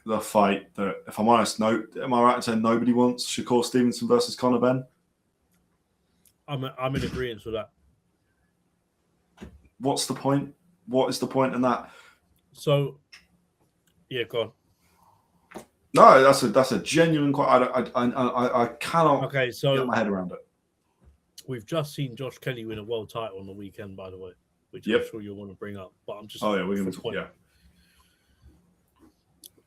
the fight that, if I'm honest, am I right in saying nobody wants Shakur Stevenson versus Conor Benn? I'm in agreement with that. What's the point? What is the point in that? So, yeah, go on. No, that's a genuine question. I cannot get my head around it. We've just seen Josh Kelly win a world title on the weekend, by the way, which I'm sure you'll want to bring up. But I'm just we're going to talk.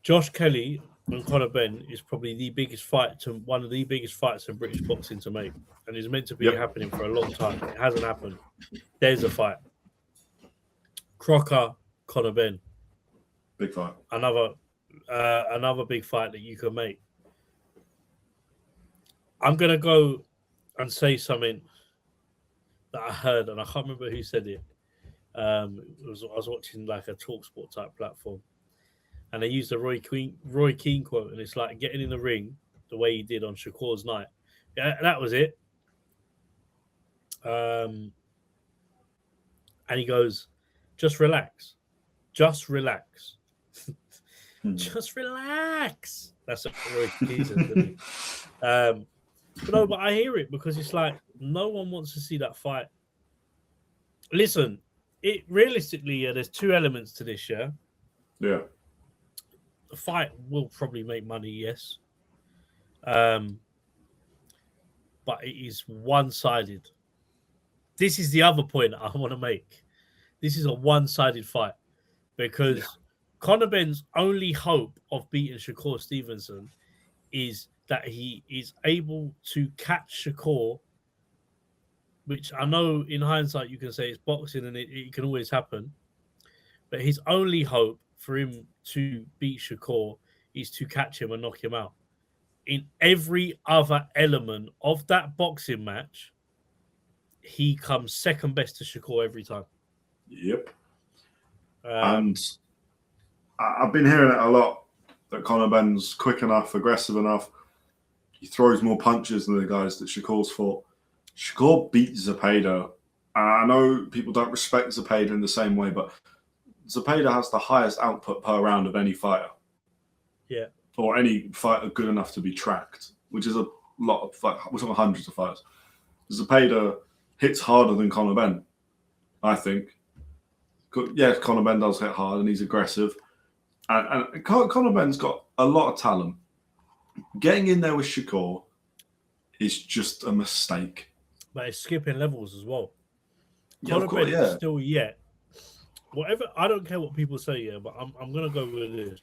Josh Kelly and Conor Benn is probably one of the biggest fights in British boxing to make, and it's meant to be happening for a long time. It hasn't happened. There's a fight. Crocker, Conor Benn. Big fight. Another big fight that you can make. I'm gonna go and say something that I heard, and I can't remember who said it. I was watching like a TalkSport type platform, and they used a Roy Keane quote, and it's like getting in the ring the way he did on Shakur's night. Yeah, that was it. And he goes, "Just relax, just relax." Just relax. That's what Roy Keane says. But I hear it because it's like no one wants to see that fight. Listen, realistically, there's two elements to this. Yeah. The fight will probably make money, yes. But it is one-sided. This is the other point I want to make. This is a one-sided fight because Conor Benn's only hope of beating Shakur Stevenson is that he is able to catch Shakur, which I know in hindsight you can say it's boxing and it can always happen. But his only hope for him to beat Shakur is to catch him and knock him out. In every other element of that boxing match, he comes second best to Shakur every time. Yep. And I've been hearing it a lot that Conor Benn's quick enough, aggressive enough. He throws more punches than the guys that Shakur's fought. Shakur beat Zepeda. I know people don't respect Zepeda in the same way, but Zepeda has the highest output per round of any fighter. Yeah. Or any fighter good enough to be tracked, which is a lot of we're talking hundreds of fighters. Zepeda hits harder than Conor Benn, I think. Yeah, Conor Benn does hit hard and he's aggressive. And Conor Benn's got a lot of talent. Getting in there with Shakur is just a mistake. But it's skipping levels as well. Yeah, Conor Benn is still whatever. I don't care what people say, but I'm gonna go with this.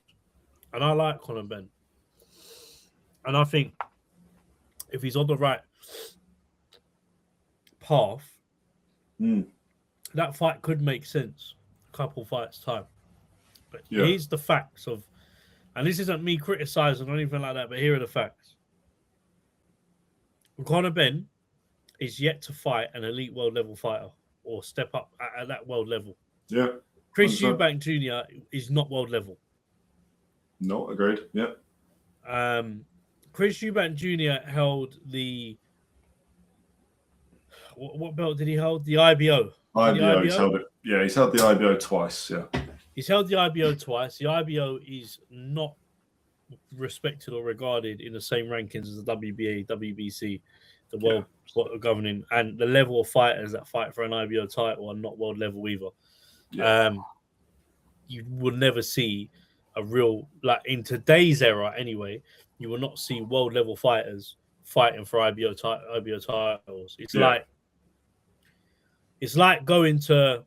And I like Conor Benn. And I think if he's on the right path, that fight could make sense a couple fights' time. But here's the facts of, and this isn't me criticizing or anything like that, but here are the facts. Conor Benn is yet to fight an elite world level fighter or step up at that world level. Yeah. Chris Eubank Jr. is not world level. No, agreed. Yeah. Chris Eubank Jr. held the what belt did he hold? The IBO. IBO. He's held it. Yeah, he's held the IBO twice. Yeah. He's held the IBO twice. The IBO is not respected or regarded in the same rankings as the WBA, WBC, the world governing, and the level of fighters that fight for an IBO title are not world level either. Yeah. You will never see a real, like in today's era anyway, you will not see world level fighters fighting for IBO titles. It's like going to,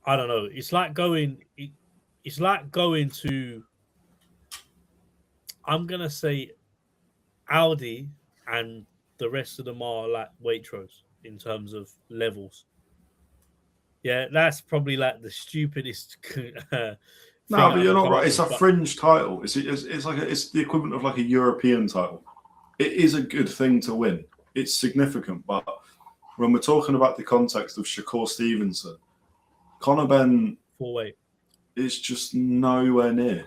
I don't know. It's like going to, I'm going to say Audi and the rest of them are like Waitrose in terms of levels. Yeah, that's probably like the stupidest. No, but you're not right. It's a fringe title. It's the equivalent of like a European title. It is a good thing to win. It's significant, but when we're talking about the context of Shakur Stevenson, Conor Benn is just nowhere near.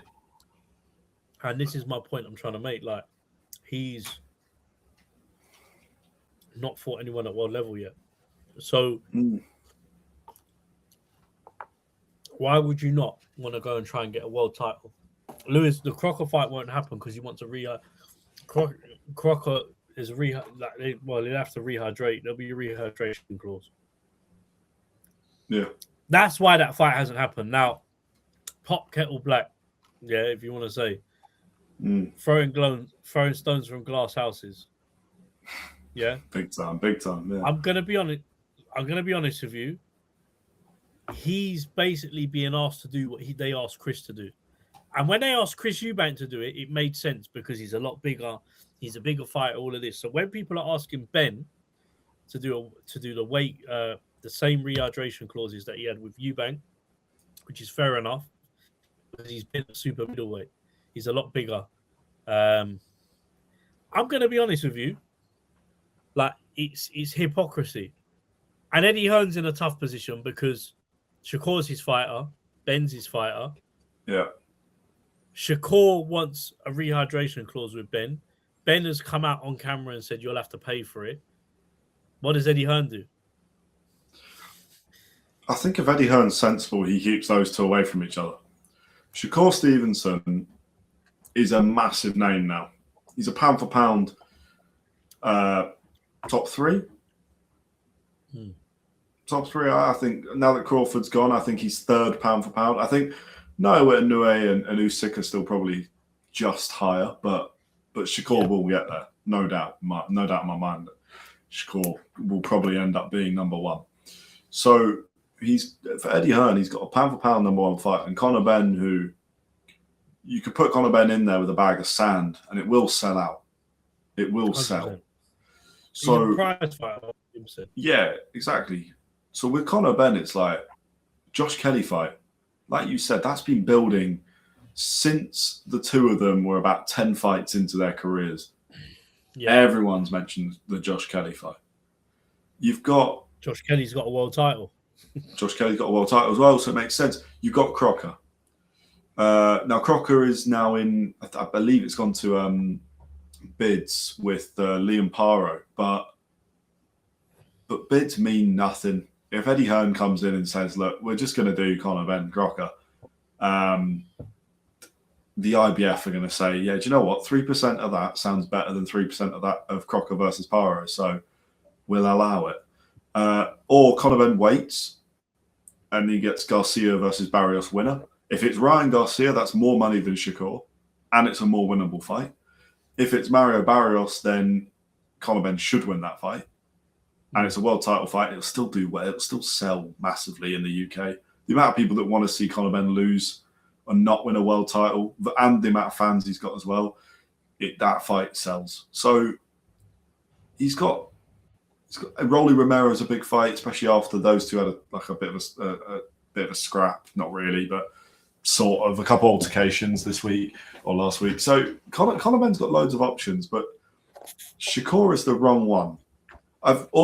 And this is my point I'm trying to make. Like, he's not fought anyone at world level yet. So Why would you not want to go and try and get a world title? Lewis, the Crocker fight won't happen because he wants to Crocker is well, he'll have to rehydrate. There'll be a rehydration clause. Yeah. That's why that fight hasn't happened. Now, pop kettle black, yeah, if you want to say. Throwing stones from glass houses. Yeah. Big time, yeah. I'm gonna be honest with you. He's basically being asked to do what they asked Chris to do. And when they asked Chris Eubank to do it, it made sense because he's a lot bigger. He's a bigger fighter, all of this. So when people are asking Ben to do the weight, the same rehydration clauses that he had with Eubank, which is fair enough, because he's been a super middleweight. He's a lot bigger. I'm gonna be honest with you. Like it's hypocrisy. And Eddie Hearn's in a tough position because Shakur's his fighter, Ben's his fighter. Yeah. Shakur wants a rehydration clause with Ben. Ben has come out on camera and said you'll have to pay for it. What does Eddie Hearn do? I think if Eddie Hearn's sensible, he keeps those two away from each other. Shakur Stevenson is a massive name now. He's a pound for pound top three. Top three, I think. Now that Crawford's gone, I think he's third pound for pound. I think Noah Inoue and Usyk are still probably just higher, but Shakur will get there, no doubt. No doubt in my mind that Shakur will probably end up being number one. So for Eddie Hearn, he's got a pound for pound number one fight, and Conor Benn, who you could put Conor Benn in there with a bag of sand, and it will sell out. It will 100%. Sell. So he's a prize fighter, 100%. Yeah, exactly. So with Conor Benn, it's like Josh Kelly fight. Like you said, that's been building since the two of them were about 10 fights into their careers. Yeah. Everyone's mentioned the Josh Kelly fight. You've got... Josh Kelly's got a world title. Josh Kelly's got a world title as well, so it makes sense. You've got Crocker. Now, Crocker is now in... I believe it's gone to bids with Liam Paro, but bids mean nothing. If Eddie Hearn comes in and says, look, we're just going to do Conor Benn Crocker, the IBF are going to say, yeah, do you know what? 3% of that sounds better than 3% of that of Crocker versus Paro, so we'll allow it. Or Conor Benn waits and he gets Garcia versus Barrios winner. If it's Ryan Garcia, that's more money than Shakur, and it's a more winnable fight. If it's Mario Barrios, then Conor Benn should win that fight. And it's a world title fight. It'll still do well. It'll still sell massively in the UK. The amount of people that want to see Conor Benn lose and not win a world title, and the amount of fans he's got as well, that fight sells. So he's got Rolly Romero's a big fight, especially after those two had a bit of a scrap. Not really, but sort of a couple altercations this week or last week. So Conor Benn's got loads of options, but Shakur is the wrong one. I've